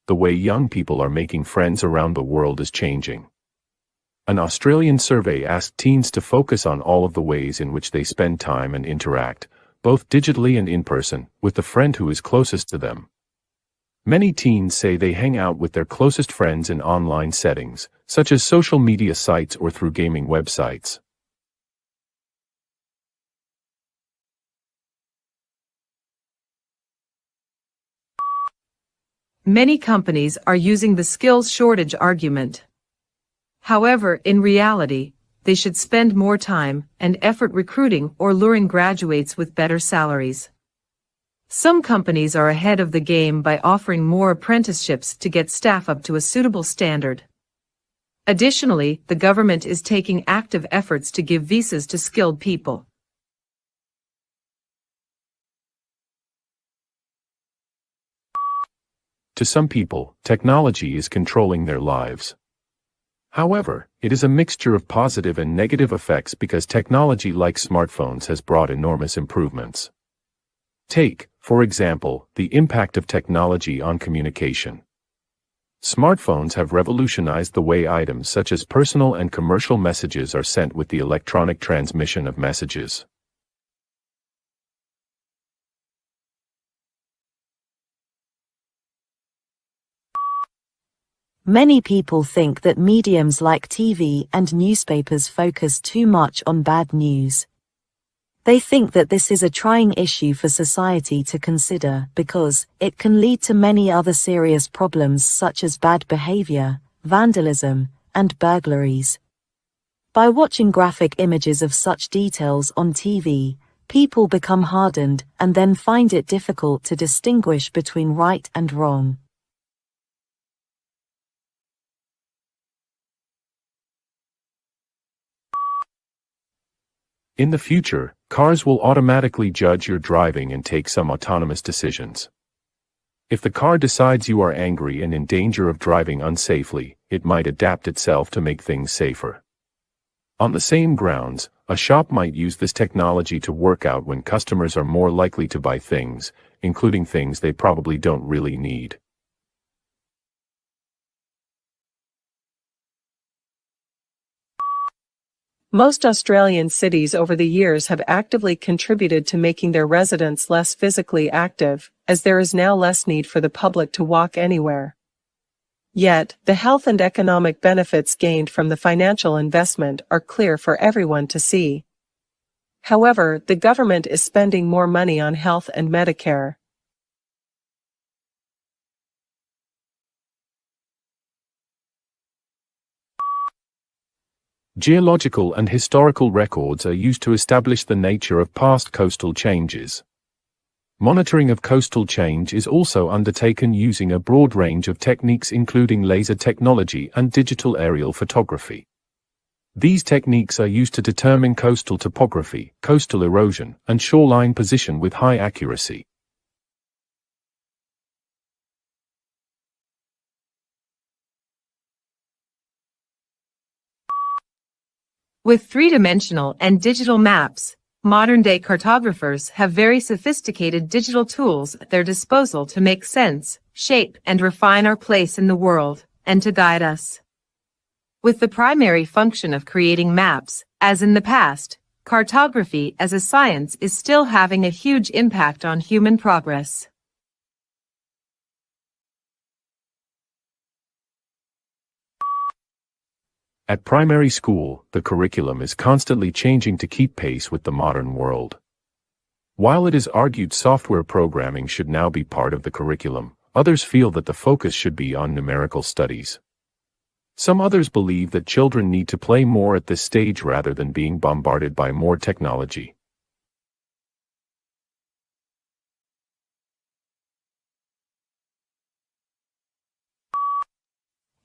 the way young people are making friends around the world is changing. An Australian survey asked teens to focus on all of the ways in which they spend time and interact, both digitally and in person, with the friend who is closest to them. Many teens say they hang out with their closest friends in online settings, such as social media sites or through gaming websites. Many companies are using the skills shortage argument. However, in reality, they should spend more time and effort recruiting or luring graduates with better salaries. Some companies are ahead of the game by offering more apprenticeships to get staff up to a suitable standard. Additionally, the government is taking active efforts to give visas to skilled people. To some people, technology is controlling their lives. However, it is a mixture of positive and negative effects because technology like smartphones has brought enormous improvements. Take, for example, the impact of technology on communication. Smartphones have revolutionized the way items such as personal and commercial messages are sent with the electronic transmission of messages. Many people think that mediums like TV and newspapers focus too much on bad news. They think that this is a trying issue for society to consider because it can lead to many other serious problems such as bad behavior, vandalism, and burglaries. By watching graphic images of such details on TV, people become hardened and then find it difficult to distinguish between right and wrong. In the future, cars will automatically judge your driving and take some autonomous decisions. If the car decides you are angry and in danger of driving unsafely, it might adapt itself to make things safer. On the same grounds, a shop might use this technology to work out when customers are more likely to buy things, including things they probably don't really need. Most Australian cities over the years have actively contributed to making their residents less physically active, as there is now less need for the public to walk anywhere. Yet, the health and economic benefits gained from the financial investment are clear for everyone to see. However, the government is spending more money on health and Medicare. Geological and historical records are used to establish the nature of past coastal changes. Monitoring of coastal change is also undertaken using a broad range of techniques including laser technology and digital aerial photography. These techniques are used to determine coastal topography, coastal erosion, and shoreline position with high accuracy. With three-dimensional and digital maps, modern-day cartographers have very sophisticated digital tools at their disposal to make sense, shape, and refine our place in the world, and to guide us. With the primary function of creating maps, as in the past, cartography as a science is still having a huge impact on human progress. At primary school, the curriculum is constantly changing to keep pace with the modern world. While it is argued software programming should now be part of the curriculum, others feel that the focus should be on numerical studies. Some others believe that children need to play more at this stage rather than being bombarded by more technology.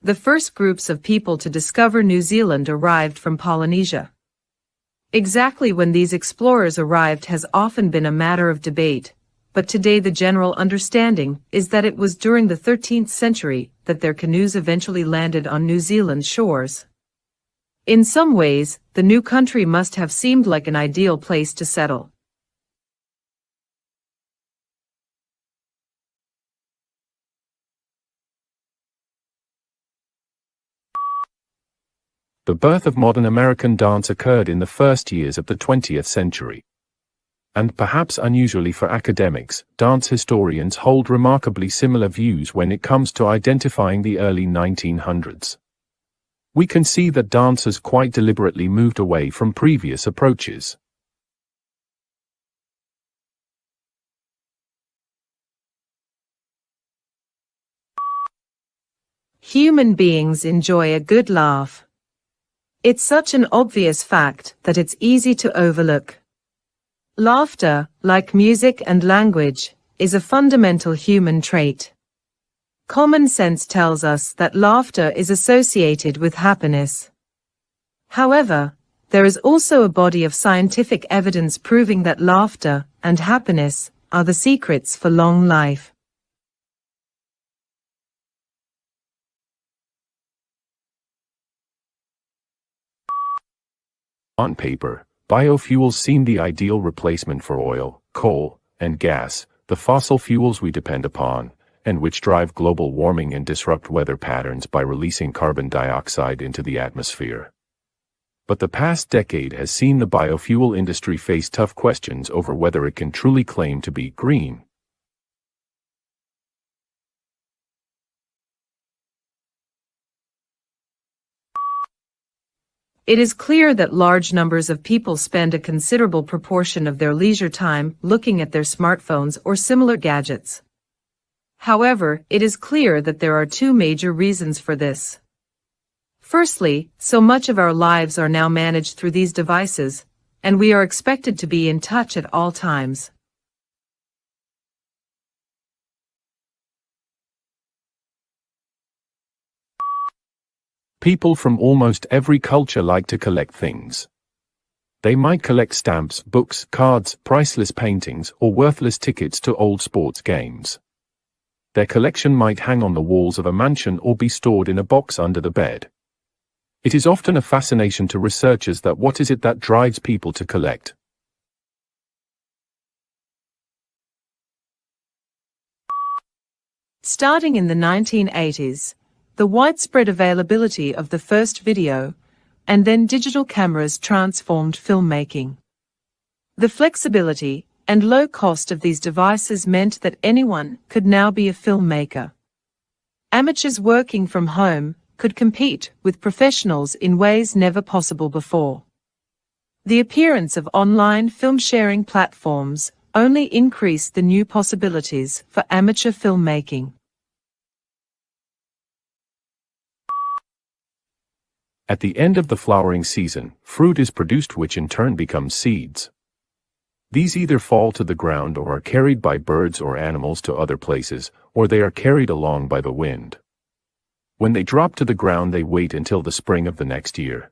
The first groups of people to discover New Zealand arrived from Polynesia. Exactly when these explorers arrived has often been a matter of debate, but today the general understanding is that it was during the 13th century that their canoes eventually landed on New Zealand's shores. In some ways, the new country must have seemed like an ideal place to settle. The birth of modern American dance occurred in the first years of the 20th century. And perhaps unusually for academics, dance historians hold remarkably similar views when it comes to identifying the early 1900s. We can see that dancers quite deliberately moved away from previous approaches. Human beings enjoy a good laugh. It's such an obvious fact that it's easy to overlook. Laughter, like music and language, is a fundamental human trait. Common sense tells us that laughter is associated with happiness. However, there is also a body of scientific evidence proving that laughter and happiness are the secrets for long life. On paper, biofuels seem the ideal replacement for oil, coal, and gas, the fossil fuels we depend upon, and which drive global warming and disrupt weather patterns by releasing carbon dioxide into the atmosphere. But the past decade has seen the biofuel industry face tough questions over whether it can truly claim to be green. It is clear that large numbers of people spend a considerable proportion of their leisure time looking at their smartphones or similar gadgets. However, it is clear that there are two major reasons for this. Firstly, so much of our lives are now managed through these devices, and we are expected to be in touch at all times. People from almost every culture like to collect things. They might collect stamps, books, cards, priceless paintings, or worthless tickets to old sports games. Their collection might hang on the walls of a mansion or be stored in a box under the bed. It is often a fascination to researchers that what is it that drives people to collect. Starting in the 1980s, the widespread availability of the first video, and then digital cameras transformed filmmaking. The flexibility and low cost of these devices meant that anyone could now be a filmmaker. Amateurs working from home could compete with professionals in ways never possible before. The appearance of online film-sharing platforms only increased the new possibilities for amateur filmmaking. At the end of the flowering season, fruit is produced which in turn becomes seeds. These either fall to the ground or are carried by birds or animals to other places, or they are carried along by the wind. When they drop to the ground they wait until the spring of the next year.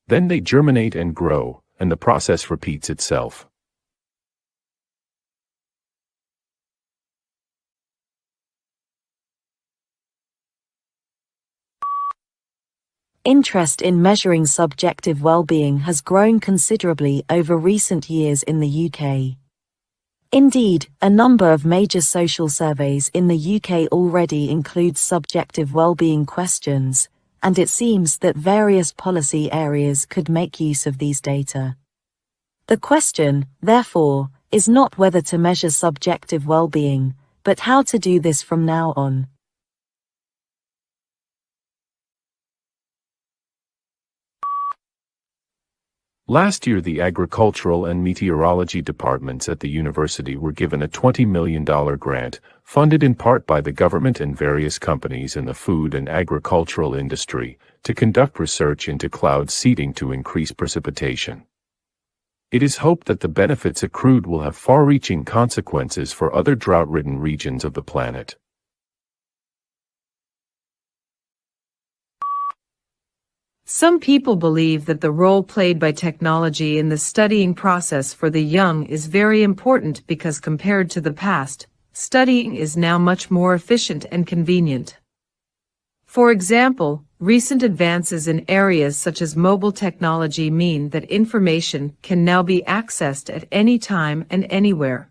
Then they germinate and grow, and the process repeats itself. Interest in measuring subjective well-being has grown considerably over recent years in the UK. Indeed, a number of major social surveys in the UK already include subjective well-being questions, and it seems that various policy areas could make use of these data. The question, therefore, is not whether to measure subjective well-being, but how to do this from now on. Last year the agricultural and meteorology departments at the university were given a $20 million grant, funded in part by the government and various companies in the food and agricultural industry, to conduct research into cloud seeding to increase precipitation. It is hoped that the benefits accrued will have far-reaching consequences for other drought-ridden regions of the planet. Some people believe that the role played by technology in the studying process for the young is very important because compared to the past, studying is now much more efficient and convenient. For example, recent advances in areas such as mobile technology mean that information can now be accessed at any time and anywhere.